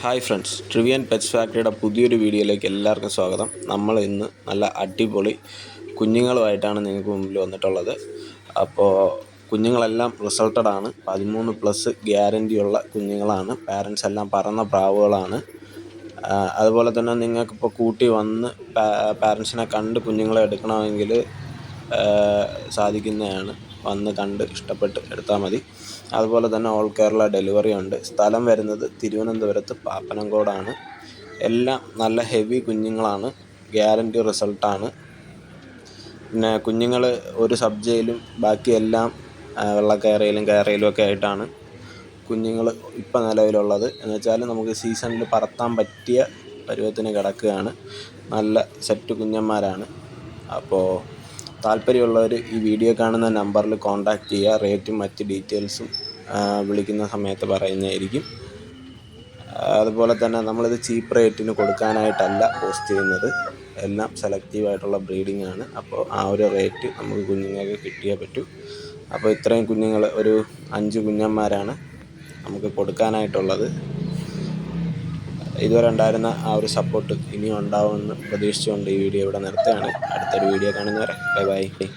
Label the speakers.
Speaker 1: Hi friends, ട്രിവിയൻ pets ഫാക്ടറിയുടെ പുതിയൊരു വീഡിയോയിലേക്ക് എല്ലാവർക്കും സ്വാഗതം. നമ്മൾ ഇന്ന് നല്ല അടിപൊളി കുഞ്ഞുങ്ങളുമായിട്ടാണ് നിങ്ങൾക്ക് മുമ്പിൽ വന്നിട്ടുള്ളത്. അപ്പോൾ കുഞ്ഞുങ്ങളെല്ലാം റിസൾട്ടഡ് ആണ്. 13+ ഗ്യാരൻറ്റിയുള്ള കുഞ്ഞുങ്ങളാണ്. പാരൻസ് എല്ലാം പറന്ന പ്രാവുകളാണ്. അതുപോലെ തന്നെ നിങ്ങൾക്കിപ്പോൾ കൂട്ടി വന്ന് പാരൻസിനെ കണ്ട് കുഞ്ഞുങ്ങളെ എടുക്കണമെങ്കിൽ സാധിക്കുന്നതാണ്. വന്ന് കണ്ട് ഇഷ്ടപ്പെട്ട് എടുത്താൽ മതി. അതുപോലെ തന്നെ ഓൾ കേരള ഡെലിവറി ഉണ്ട്. സ്ഥലം വരുന്നത് തിരുവനന്തപുരത്ത് പാപ്പനംകോടാണ്. എല്ലാം നല്ല ഹെവി കുഞ്ഞുങ്ങളാണ്. ഗ്യാരൻറ്റി റിസൾട്ടാണ്. പിന്നെ കുഞ്ഞുങ്ങൾ ഒരു സബ്ജയിലും ബാക്കിയെല്ലാം കയറയിലും ഒക്കെ ആയിട്ടാണ് കുഞ്ഞുങ്ങൾ ഇപ്പോൾ നിലവിലുള്ളത്. എന്ന് വെച്ചാൽ നമുക്ക് സീസണിൽ പറത്താൻ പറ്റിയ പരുവത്തിന് കിടക്കുകയാണ്. നല്ല സെറ്റ് കുഞ്ഞന്മാരാണ്. അപ്പോൾ താല്പര്യമുള്ളവർ ഈ വീഡിയോ കാണുന്ന നമ്പറിൽ കോൺടാക്റ്റ് ചെയ്യുക. റേറ്റും മറ്റ് ഡീറ്റെയിൽസും വിളിക്കുന്ന സമയത്ത് പറയുന്നതായിരിക്കും. അതുപോലെ തന്നെ നമ്മളിത് ചീപ്പ് റേറ്റിന് കൊടുക്കാനായിട്ടല്ല പോസ്റ്റ് ചെയ്യുന്നത്. എല്ലാം സെലക്റ്റീവായിട്ടുള്ള ബ്രീഡിംഗ് ആണ്. അപ്പോൾ ആ ഒരു റേറ്റ് നമുക്ക് കുഞ്ഞുങ്ങൾക്ക് കിട്ടിയേ പറ്റൂ. അപ്പോൾ ഇത്രയും കുഞ്ഞുങ്ങൾ, ഒരു 5 കുഞ്ഞന്മാരാണ് നമുക്ക് കൊടുക്കാനായിട്ടുള്ളത്. ഇതുവരെ ഉണ്ടായിരുന്ന ആ ഒരു സപ്പോർട്ട് ഇനിയും ഉണ്ടാവുമെന്ന് പ്രതീക്ഷിച്ചുകൊണ്ട് ഈ വീഡിയോ ഇവിടെ നിർത്തുകയാണ്. അടുത്തൊരു വീഡിയോ കാണുന്നവരെ ബൈ ബൈ.